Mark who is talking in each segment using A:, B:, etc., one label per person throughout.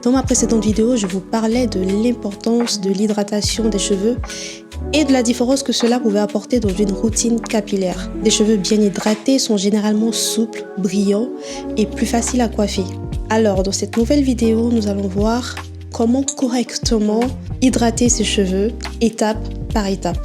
A: Dans ma précédente vidéo, je vous parlais de l'importance de l'hydratation des cheveux et de la différence que cela pouvait apporter dans une routine capillaire. Des cheveux bien hydratés sont généralement souples, brillants et plus faciles à coiffer. Alors, dans cette nouvelle vidéo, nous allons voir comment correctement hydrater ses cheveux, étape par étape.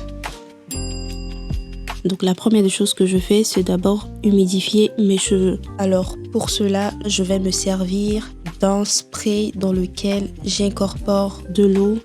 A: Donc la première des choses que je fais, c'est d'abord humidifier mes cheveux. Alors pour cela, je vais me servir d'un spray dans lequel j'incorpore de l'eau,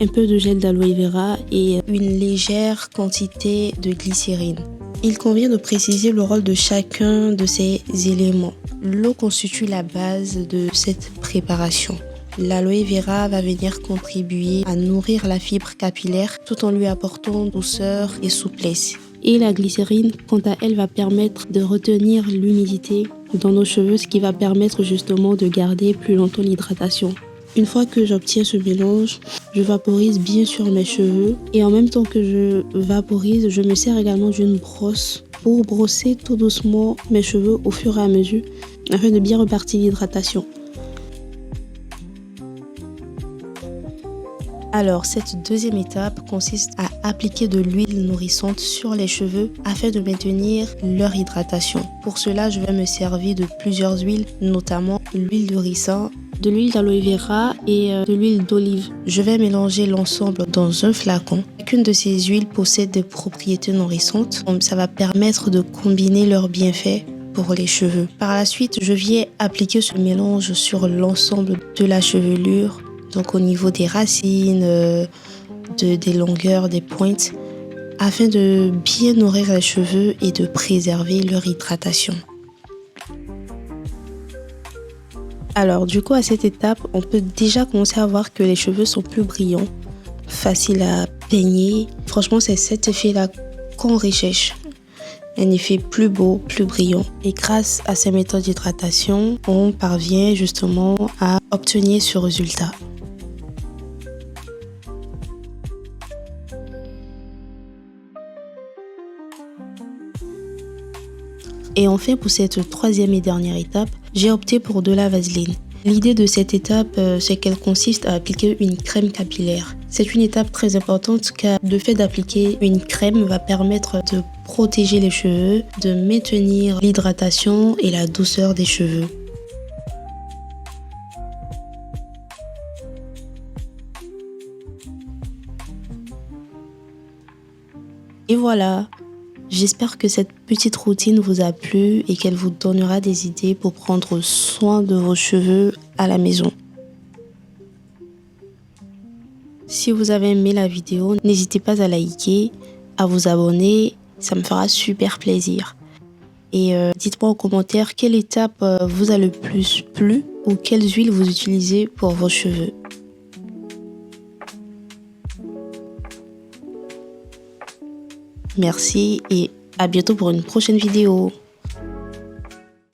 A: un peu de gel d'aloe vera et une légère quantité de glycérine. Il convient de préciser le rôle de chacun de ces éléments. L'eau constitue la base de cette préparation. L'aloe vera va venir contribuer à nourrir la fibre capillaire tout en lui apportant douceur et souplesse. Et la glycérine, quant à elle, va permettre de retenir l'humidité dans nos cheveux, ce qui va permettre justement de garder plus longtemps l'hydratation. Une fois que j'obtiens ce mélange, je vaporise bien sur mes cheveux et en même temps que je vaporise, je me sers également d'une brosse pour brosser tout doucement mes cheveux au fur et à mesure afin de bien repartir l'hydratation. Alors, cette deuxième étape consiste à appliquer de l'huile nourrissante sur les cheveux afin de maintenir leur hydratation. Pour cela, je vais me servir de plusieurs huiles, notamment l'huile de ricin, de l'huile d'aloe vera et de l'huile d'olive. Je vais mélanger l'ensemble dans un flacon. Chacune de ces huiles possède des propriétés nourrissantes. Ça va permettre de combiner leurs bienfaits pour les cheveux. Par la suite, je viens appliquer ce mélange sur l'ensemble de la chevelure. Donc au niveau des racines, des longueurs, des pointes, afin de bien nourrir les cheveux et de préserver leur hydratation. Alors du coup à cette étape, on peut déjà commencer à voir que les cheveux sont plus brillants, faciles à peigner. Franchement c'est cet effet-là qu'on recherche. Un effet plus beau, plus brillant. Et grâce à ces méthodes d'hydratation, on parvient justement à obtenir ce résultat. Et enfin, pour cette troisième et dernière étape, j'ai opté pour de la vaseline. L'idée de cette étape, c'est qu'elle consiste à appliquer une crème capillaire. C'est une étape très importante car le fait d'appliquer une crème va permettre de protéger les cheveux, de maintenir l'hydratation et la douceur des cheveux. Et voilà. J'espère que cette petite routine vous a plu et qu'elle vous donnera des idées pour prendre soin de vos cheveux à la maison. Si vous avez aimé la vidéo, n'hésitez pas à liker, à vous abonner, ça me fera super plaisir. Et dites-moi en commentaire quelle étape vous a le plus plu ou quelles huiles vous utilisez pour vos cheveux. Merci et à bientôt pour une prochaine vidéo.